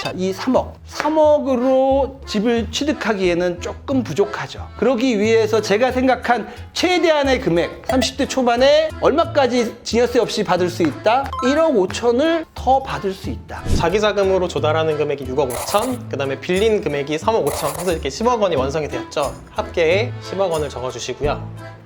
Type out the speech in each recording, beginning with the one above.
자, 이 3억으로 집을 취득하기에는 조금 부족하죠. 그러기 위해서 제가 생각한 최대한의 금액, 30대 초반에 얼마까지 증여세 없이 받을 수 있다? 1억 5천을 더 받을 수 있다. 자기 자금으로 조달하는 금액이 6억 5천, 그 다음에 빌린 금액이 3억 5천 해서 이렇게 10억 원이 완성이 되었죠. 합계에 10억 원을 적어주시고요.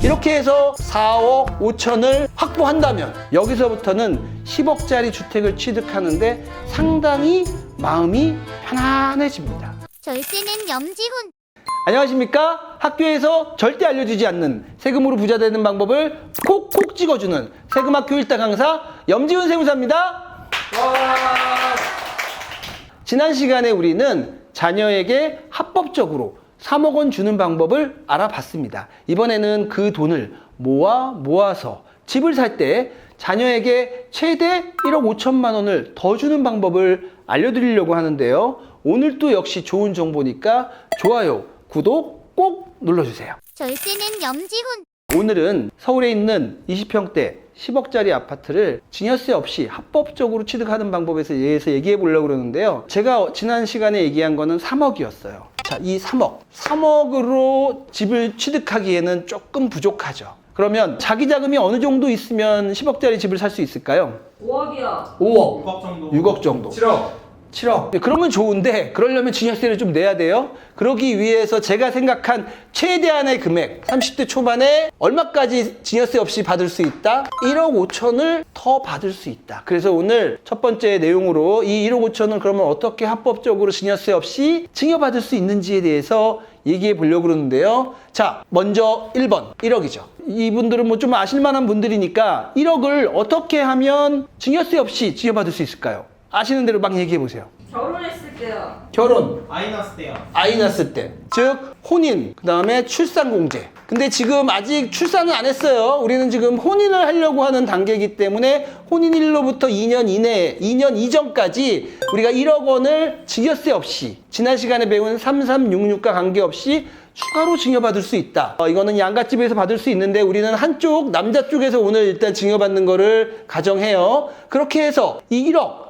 이렇게 해서 4억 5천을 확보한다면 여기서부터는 10억짜리 주택을 취득하는데 상당히 마음이 편안해집니다. 절세는 염지훈. 안녕하십니까? 학교에서 절대 알려주지 않는 세금으로 부자 되는 방법을 콕콕 찍어주는 세금학교 1타 강사 염지훈 세무사입니다. 지난 시간에 우리는 자녀에게 합법적으로 3억 원 주는 방법을 알아봤습니다. 이번에는 그 돈을 모아서 집을 살 때 자녀에게 최대 1억 5천만 원을 더 주는 방법을 알려드리려고 하는데요. 오늘 또 역시 좋은 정보니까 좋아요, 구독 꼭 눌러주세요. 절세는 염지훈. 오늘은 서울에 있는 20평대 10억짜리 아파트를 증여세 없이 합법적으로 취득하는 방법에 대해서 얘기해 보려고 그러는데요. 제가 지난 시간에 얘기한 거는 3억이었어요. 자, 이 3억으로 집을 취득하기에는 조금 부족하죠. 그러면 자기 자금이 어느 정도 있으면 10억짜리 집을 살 수 있을까요? 5억이요. 5억, 6억 정도. 6억 정도. 7억. 네, 그러면 좋은데 그러려면 증여세를 좀 내야 돼요. 그러기 위해서 제가 생각한 최대한의 금액, 30대 초반에 얼마까지 증여세 없이 받을 수 있다? 1억 5천을 더 받을 수 있다. 그래서 오늘 첫 번째 내용으로 이 1억 5천은 그러면 어떻게 합법적으로 증여세 없이 증여받을 수 있는지에 대해서 얘기해 보려고 그러는데요. 자, 먼저 1번, 1억이죠. 이분들은 뭐 좀 아실만한 분들이니까 1억을 어떻게 하면 증여세 없이 증여받을 수 있을까요? 아시는 대로 막 얘기해 보세요. 결혼했을 때요. 결혼, 아이 낳았을 때요. 아이 낳았을 때, 즉 혼인, 그 다음에 출산공제. 근데 지금 아직 출산은 안 했어요. 우리는 지금 혼인을 하려고 하는 단계이기 때문에 혼인일로부터 2년 이내에, 2년 이전까지 우리가 1억 원을 증여세 없이 지난 시간에 배운 3366과 관계없이 추가로 증여받을 수 있다. 이거는 양가집에서 받을 수 있는데 우리는 한쪽, 남자 쪽에서 오늘 일단 증여받는 거를 가정해요. 그렇게 해서 이 1억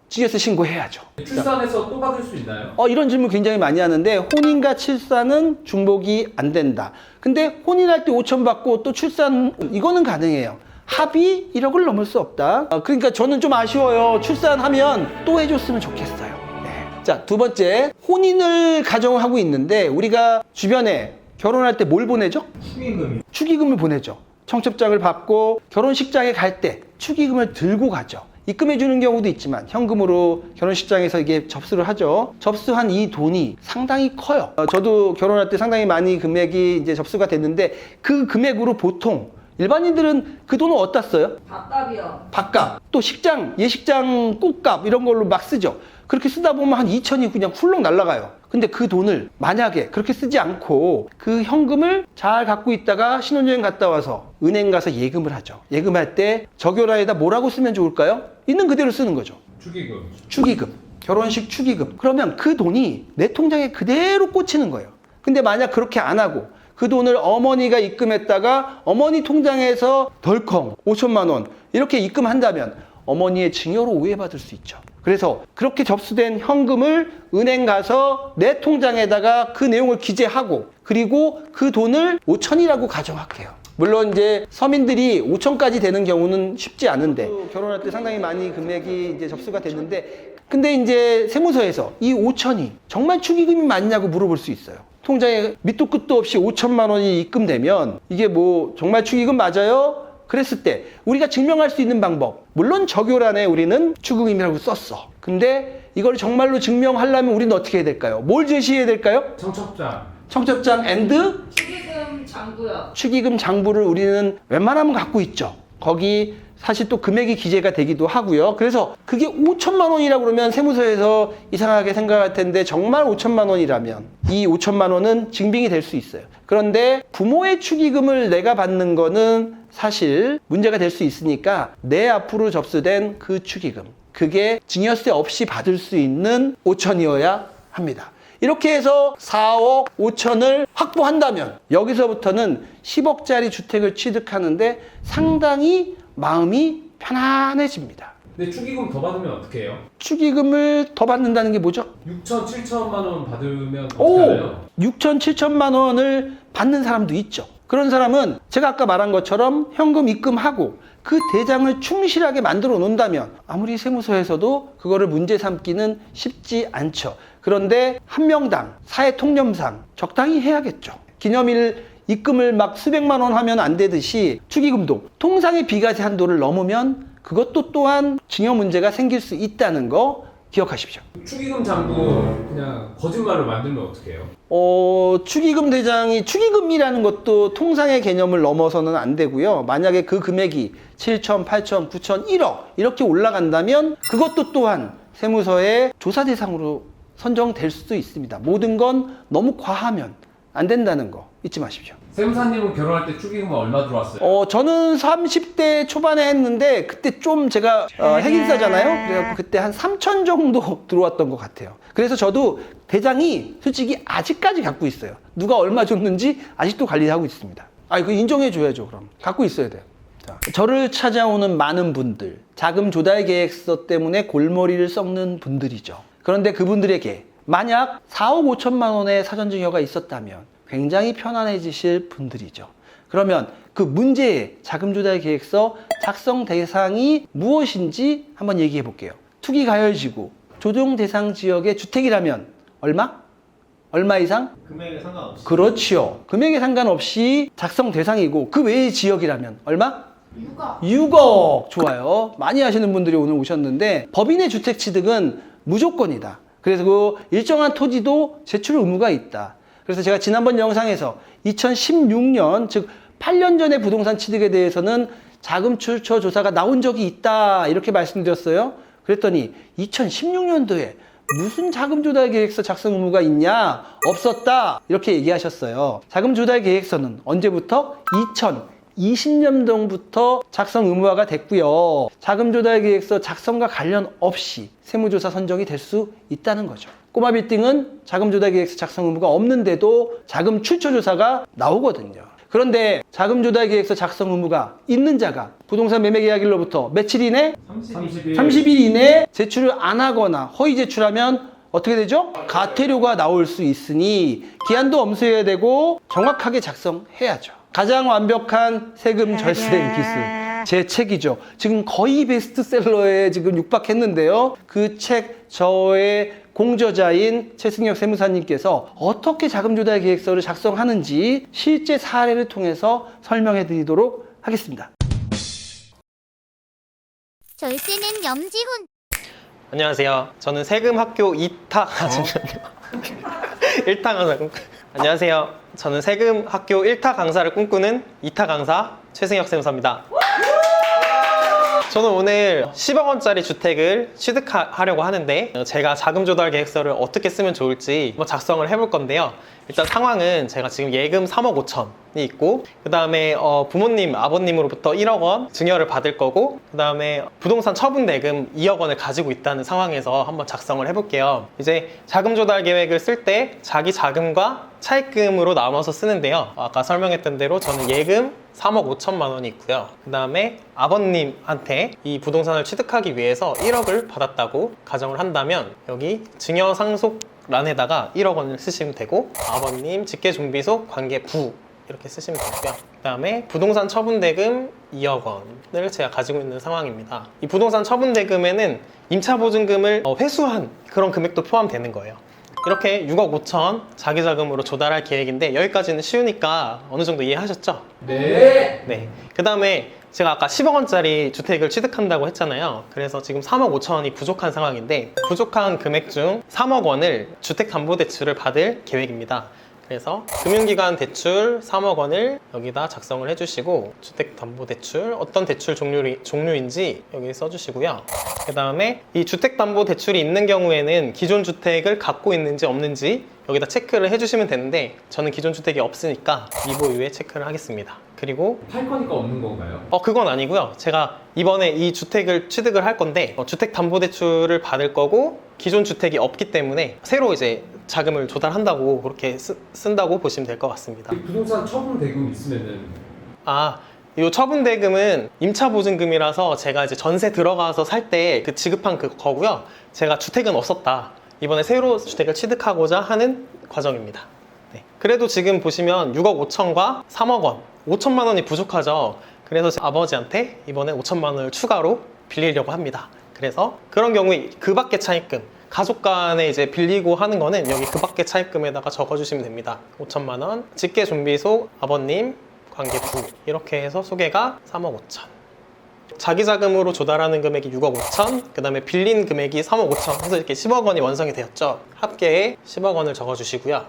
증여세 신고해야죠. 출산해서 또 받을 수 있나요? 이런 질문 굉장히 많이 하는데 혼인과 출산은 중복이 안 된다. 근데 혼인할 때 5천 받고 또 출산 이거는 가능해요. 합의 1억을 넘을 수 없다. 그러니까 저는 좀 아쉬워요. 출산하면 또 해줬으면 좋겠어요. 네. 자, 두 번째, 혼인을 가정하고 있는데 우리가 주변에 결혼할 때 뭘 보내죠? 축의금이. 축의금을 보내죠. 청첩장을 받고 결혼식장에 갈 때 축의금을 들고 가죠. 입금해 주는 경우도 있지만 현금으로 결혼식장에서 이게 접수를 하죠. 접수한 이 돈이 상당히 커요. 저도 결혼할 때 상당히 많이 금액이 이제 접수가 됐는데 그 금액으로 보통 일반인들은 그 돈을 어디다 써요? 밥값이요. 밥값, 또 식장, 예식장 꽃값 이런 걸로 막 쓰죠. 그렇게 쓰다 보면 한 2천이 그냥 훌렁 날아가요. 근데 그 돈을 만약에 그렇게 쓰지 않고 그 현금을 잘 갖고 있다가 신혼여행 갔다 와서 은행 가서 예금을 하죠. 예금할 때 적요라에다 뭐라고 쓰면 좋을까요? 있는 그대로 쓰는 거죠. 축의금. 축의금, 결혼식 축의금. 그러면 그 돈이 내 통장에 그대로 꽂히는 거예요. 근데 만약 그렇게 안 하고 그 돈을 어머니가 입금했다가 어머니 통장에서 덜컹 5천만 원 이렇게 입금한다면 어머니의 증여로 오해받을 수 있죠. 그래서 그렇게 접수된 현금을 은행 가서 내 통장에다가 그 내용을 기재하고 그리고 그 돈을 5천이라고 가정할게요. 물론 이제 서민들이 5천까지 되는 경우는 쉽지 않은데 결혼할 때 상당히 많이 금액이 이제 접수가 됐는데 근데 이제 세무서에서 이 5천이 정말 축의금이 맞냐고 물어볼 수 있어요. 통장에 밑도 끝도 없이 5천만 원이 입금되면 이게 뭐 정말 축의금 맞아요? 그랬을 때 우리가 증명할 수 있는 방법, 물론 적요란에 우리는 축의금이라고 썼어. 근데 이걸 정말로 증명하려면 우리는 어떻게 해야 될까요? 뭘 제시해야 될까요? 청첩장 앤드 축의금 장부요. 축의금 장부를 우리는 웬만하면 갖고 있죠. 거기 사실 또 금액이 기재가 되기도 하고요. 그래서 그게 5천만 원이라고 그러면 세무서에서 이상하게 생각할 텐데 정말 5천만 원이라면 이 5천만 원은 증빙이 될 수 있어요. 그런데 부모의 축의금을 내가 받는 거는 사실 문제가 될 수 있으니까 내 앞으로 접수된 그 축의금, 그게 증여세 없이 받을 수 있는 5천이어야 합니다. 이렇게 해서 4억 5천을 확보한다면 여기서부터는 10억짜리 주택을 취득하는데 상당히 마음이 편안해집니다. 근데 축의금 더 받으면 어떻게 해요? 축의금을 더 받는다는 게 뭐죠? 6천, 7천만 원 받으면 어떻게 오! 하나요? 6천, 7천만 원을 받는 사람도 있죠. 그런 사람은 제가 아까 말한 것처럼 현금 입금하고 그 대장을 충실하게 만들어 놓는다면 아무리 세무서에서도 그거를 문제 삼기는 쉽지 않죠. 그런데 한 명당 사회 통념상 적당히 해야겠죠. 기념일 입금을 막 수백만 원 하면 안 되듯이 축의금도 통상의 비과세 한도를 넘으면 그것도 또한 증여 문제가 생길 수 있다는 거 기억하십시오. 축의금 장부 그냥 거짓말로 만들면 어떻게 해요? 축의금 대장이 축의금이라는 것도 통상의 개념을 넘어서는 안 되고요. 만약에 그 금액이 7천, 8천, 9천, 1억 이렇게 올라간다면 그것도 또한 세무서의 조사 대상으로 선정될 수도 있습니다. 모든 건 너무 과하면 안 된다는 거 잊지 마십시오. 세무사님은 결혼할 때 축의금은 얼마 들어왔어요? 저는 30대 초반에 했는데 그때 좀 제가 핵인싸잖아요. 그래갖고 그때 한 3천 정도 들어왔던 것 같아요. 그래서 저도 대장이 솔직히 아직까지 갖고 있어요. 누가 얼마 줬는지 아직도 관리하고 있습니다. 이거 인정해줘야죠. 그럼 갖고 있어야 돼요. 자, 저를 찾아오는 많은 분들, 자금 조달 계획서 때문에 골머리를 썩는 분들이죠. 그런데 그분들에게 만약 4억 5천만 원의 사전증여가 있었다면 굉장히 편안해지실 분들이죠. 그러면 그 문제의 자금조달 계획서 작성 대상이 무엇인지 한번 얘기해 볼게요. 투기 가열지구, 조정 대상 지역의 주택이라면 얼마? 얼마 이상? 금액에 상관없이. 그렇지요. 금액에 상관없이 작성 대상이고 그 외의 지역이라면 얼마? 6억. 6억. 좋아요. 많이 하시는 분들이 오늘 오셨는데 법인의 주택 취득은 무조건이다. 그래서 그 일정한 토지도 제출 의무가 있다. 그래서 제가 지난번 영상에서 2016년, 즉 8년 전의 부동산 취득에 대해서는 자금 출처 조사가 나온 적이 있다 이렇게 말씀드렸어요. 그랬더니 2016년도에 무슨 자금 조달 계획서 작성 의무가 있냐? 없었다 이렇게 얘기하셨어요. 자금 조달 계획서는 언제부터? 2020년도부터 작성 의무화가 됐고요. 자금 조달 계획서 작성과 관련 없이 세무조사 선정이 될 수 있다는 거죠. 꼬마 빌딩은 자금 조달 계획서 작성 의무가 없는데도 자금 출처 조사가 나오거든요. 그런데 자금 조달 계획서 작성 의무가 있는 자가 부동산 매매 계약일로부터 며칠 이내? 30일. 30일 이내에 제출을 안 하거나 허위 제출하면 어떻게 되죠? 가태료가 나올 수 있으니 기한도 엄수해야 되고 정확하게 작성해야죠. 가장 완벽한 세금 절세 기술. 제 책이죠. 지금 거의 베스트셀러에 지금 육박했는데요. 그 책 저의 공저자인 최승혁 세무사님께서 어떻게 자금조달 계획서를 작성하는지 실제 사례를 통해서 설명해 드리도록 하겠습니다. 절세는 염지훈. 안녕하세요. 저는 세금학교 2타 잠시만요. 1타 강사 안녕하세요. 저는 세금학교 1타 강사를 꿈꾸는 2타 강사 최승혁 세무사입니다. 저는 오늘 10억 원짜리 주택을 취득하려고 하는데 제가 자금 조달 계획서를 어떻게 쓰면 좋을지 한번 작성을 해볼 건데요. 일단 상황은 제가 지금 예금 3억 5천이 있고 그 다음에 부모님, 아버님으로부터 1억 원 증여를 받을 거고 그 다음에 부동산 처분 대금 2억 원을 가지고 있다는 상황에서 한번 작성을 해볼게요. 이제 자금 조달 계획을 쓸 때 자기 자금과 차입금으로 나눠서 쓰는데요. 아까 설명했던 대로 저는 예금 3억 5천만 원이 있고요. 그 다음에 아버님한테 이 부동산을 취득하기 위해서 1억을 받았다고 가정을 한다면 여기 증여 상속 란에다가 1억 원을 쓰시면 되고 아버님 직계준비소 관계부 이렇게 쓰시면 되고요. 그 다음에 부동산 처분대금 2억 원을 제가 가지고 있는 상황입니다. 이 부동산 처분대금에는 임차보증금을 회수한 그런 금액도 포함되는 거예요. 이렇게 6억 5천 자기 자금으로 조달할 계획인데 여기까지는 쉬우니까 어느 정도 이해하셨죠? 네. 네. 그 다음에 제가 아까 10억 원짜리 주택을 취득한다고 했잖아요. 그래서 지금 3억 5천 원이 부족한 상황인데 부족한 금액 중 3억 원을 주택담보대출을 받을 계획입니다. 그래서 금융기관 대출 3억 원을 여기다 작성을 해주시고 주택담보대출 어떤 대출 종류인지 여기 써주시고요. 그 다음에 이 주택담보대출이 있는 경우에는 기존 주택을 갖고 있는지 없는지 여기다 체크를 해주시면 되는데 저는 기존 주택이 없으니까 미보유에 체크를 하겠습니다. 그리고 팔 거니까 없는 건가요? 그건 아니고요. 제가 이번에 이 주택을 취득을 할 건데 주택담보대출을 받을 거고 기존 주택이 없기 때문에 새로 이제 자금을 조달한다고 그렇게 쓴다고 보시면 될 것 같습니다. 부동산 처분 대금 있으면은 이 처분 대금은 임차 보증금이라서 제가 이제 전세 들어가서 살 때 그 지급한 거고요. 제가 주택은 없었다. 이번에 새로 주택을 취득하고자 하는 과정입니다. 네. 그래도 지금 보시면 6억 5천과 3억 원, 5천만 원이 부족하죠. 그래서 제 아버지한테 이번에 5천만 원을 추가로 빌리려고 합니다. 그래서 그런 경우에 그 밖의 차입금, 가족 간에 이제 빌리고 하는 거는 여기 그 밖의 차입금에다가 적어주시면 됩니다. 5천만 원, 직계 좀비소, 아버님, 관계부 이렇게 해서 소개가 3억 5천. 자기 자금으로 조달하는 금액이 6억 5천, 그 다음에 빌린 금액이 3억 5천 해서 이렇게 10억 원이 완성이 되었죠. 합계에 10억 원을 적어주시고요.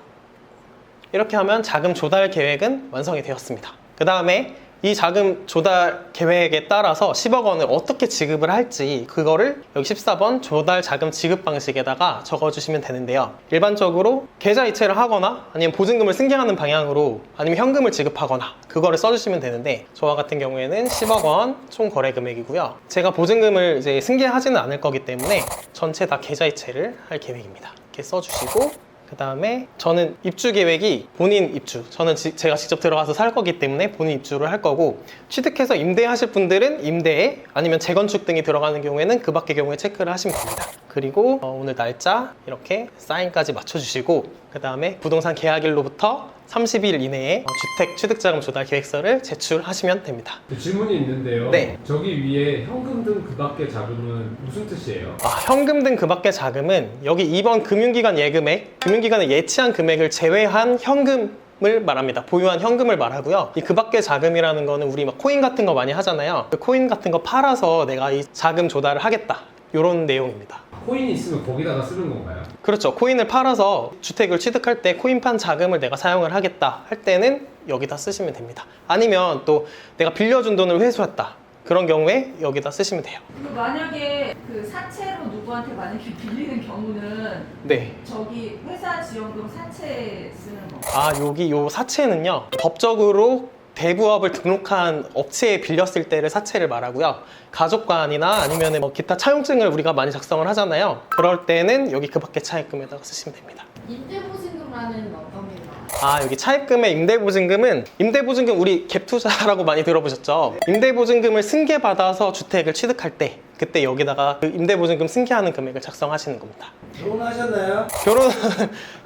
이렇게 하면 자금 조달 계획은 완성이 되었습니다. 그 다음에 이 자금 조달 계획에 따라서 10억 원을 어떻게 지급을 할지 그거를 여기 14번 조달 자금 지급 방식에다가 적어주시면 되는데요. 일반적으로 계좌 이체를 하거나 아니면 보증금을 승계하는 방향으로 아니면 현금을 지급하거나 그거를 써주시면 되는데 저와 같은 경우에는 10억 원 총 거래 금액이고요. 제가 보증금을 이제 승계하지는 않을 거기 때문에 전체 다 계좌 이체를 할 계획입니다. 이렇게 써주시고 그 다음에 저는 입주 계획이 본인 입주, 저는 제가 직접 들어가서 살 거기 때문에 본인 입주를 할 거고, 취득해서 임대하실 분들은 임대에 아니면 재건축 등이 들어가는 경우에는 그 밖의 경우에 체크를 하시면 됩니다. 그리고 오늘 날짜 이렇게 사인까지 맞춰주시고 그 다음에 부동산 계약일로부터 30일 이내에 주택 취득자금 조달 계획서를 제출하시면 됩니다. 질문이 있는데요. 네. 저기 위에 현금 등 그 밖의 자금은 무슨 뜻이에요? 현금 등 그 밖의 자금은 여기 2번 금융기관 예금액, 금융기관에 예치한 금액을 제외한 현금을 말합니다. 보유한 현금을 말하고요. 이 그 밖의 자금이라는 거는 우리 막 코인 같은 거 많이 하잖아요. 그 코인 같은 거 팔아서 내가 이 자금 조달을 하겠다. 이런 내용입니다. 코인이 있으면 거기다가 쓰는 건가요? 그렇죠. 코인을 팔아서 주택을 취득할 때 코인 판 자금을 내가 사용을 하겠다 할 때는 여기다 쓰시면 됩니다. 아니면 또 내가 빌려준 돈을 회수했다. 그런 경우에 여기다 쓰시면 돼요. 근데 만약에 그 사채로 누구한테 만약에 빌리는 경우는 네. 저기 회사 지원금 사채 쓰는 거. 여기 요 사채는요. 법적으로 대부업을 등록한 업체에 빌렸을 때를 사채를 말하고요. 가족관이나 아니면 뭐 기타 차용증을 우리가 많이 작성을 하잖아요. 그럴 때는 여기 그 밖의 차입금에다가 쓰시면 됩니다. 임대보증금란은 어떤 게 나와요? 여기 차입금의 임대보증금은 임대보증금 우리 갭투자라고 많이 들어보셨죠? 임대보증금을 승계받아서 주택을 취득할 때 그때 여기다가 그 임대보증금 승계하는 금액을 작성하시는 겁니다. 결혼하셨나요?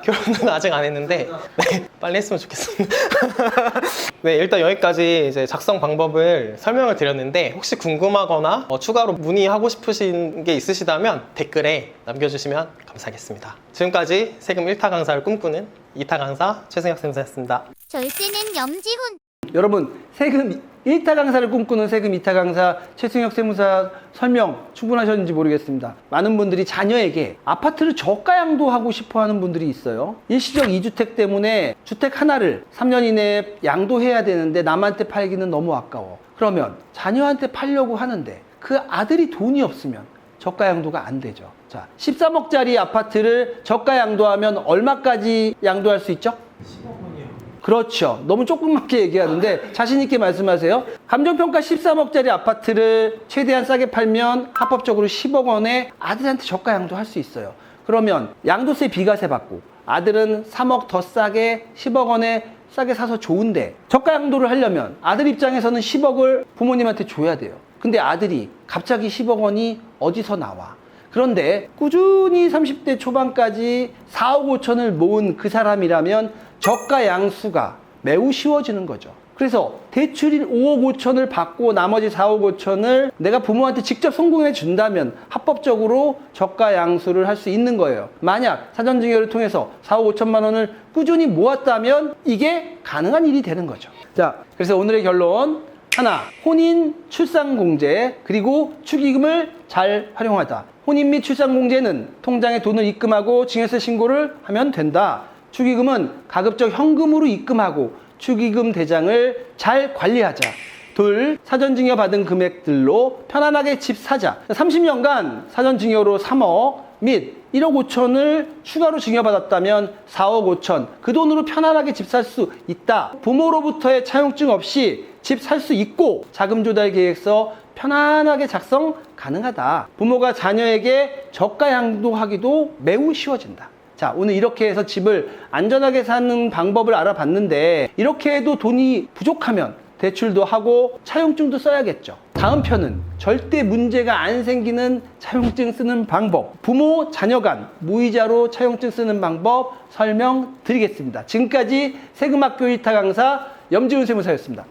결혼은 아직 안 했는데 네, 빨리 했으면 좋겠습니다. 네, 일단 여기까지 이제 작성 방법을 설명을 드렸는데 혹시 궁금하거나 추가로 문의하고 싶으신 게 있으시다면 댓글에 남겨주시면 감사하겠습니다. 지금까지 세금 1타 강사를 꿈꾸는 2타 강사 최승혁 쌤이었습니다. 절세는 염지훈. 여러분, 세금 1타 강사를 꿈꾸는 세금 2타 강사 최승혁 세무사 설명 충분하셨는지 모르겠습니다. 많은 분들이 자녀에게 아파트를 저가 양도하고 싶어 하는 분들이 있어요. 일시적 2주택 때문에 주택 하나를 3년 이내에 양도해야 되는데 남한테 팔기는 너무 아까워. 그러면 자녀한테 팔려고 하는데 그 아들이 돈이 없으면 저가 양도가 안 되죠. 자, 13억짜리 아파트를 저가 양도하면 얼마까지 양도할 수 있죠? 10억 원이요. 그렇죠. 너무 조그맣게 얘기하는데 자신있게 말씀하세요. 감정평가 13억짜리 아파트를 최대한 싸게 팔면 합법적으로 10억 원에 아들한테 저가 양도할 수 있어요. 그러면 양도세 비과세 받고 아들은 3억 더 싸게 10억 원에 싸게 사서 좋은데 저가 양도를 하려면 아들 입장에서는 10억을 부모님한테 줘야 돼요. 근데 아들이 갑자기 10억 원이 어디서 나와? 그런데 꾸준히 30대 초반까지 4억 5천을 모은 그 사람이라면 저가 양수가 매우 쉬워지는 거죠. 그래서 대출인 5억 5천을 받고 나머지 4억 5천을 내가 부모한테 직접 송금해 준다면 합법적으로 저가 양수를 할 수 있는 거예요. 만약 사전증여를 통해서 4억 5천만 원을 꾸준히 모았다면 이게 가능한 일이 되는 거죠. 자, 그래서 오늘의 결론. 하나, 혼인, 출산공제, 그리고 축의금을 잘 활용하다. 혼인 및 출산공제는 통장에 돈을 입금하고 증여세 신고를 하면 된다. 축의금은 가급적 현금으로 입금하고 축의금 대장을 잘 관리하자. 둘, 사전증여 받은 금액들로 편안하게 집 사자. 30년간 사전증여로 3억 및 1억 5천을 추가로 증여받았다면 4억 5천. 그 돈으로 편안하게 집 살 수 있다. 부모로부터의 차용증 없이 집 살 수 있고 자금 조달 계획서 편안하게 작성 가능하다. 부모가 자녀에게 저가 양도하기도 매우 쉬워진다. 자, 오늘 이렇게 해서 집을 안전하게 사는 방법을 알아봤는데 이렇게 해도 돈이 부족하면 대출도 하고 차용증도 써야겠죠. 다음 편은 절대 문제가 안 생기는 차용증 쓰는 방법, 부모 자녀 간 무이자로 차용증 쓰는 방법 설명드리겠습니다. 지금까지 세금학교 1타 강사 염지훈 세무사였습니다.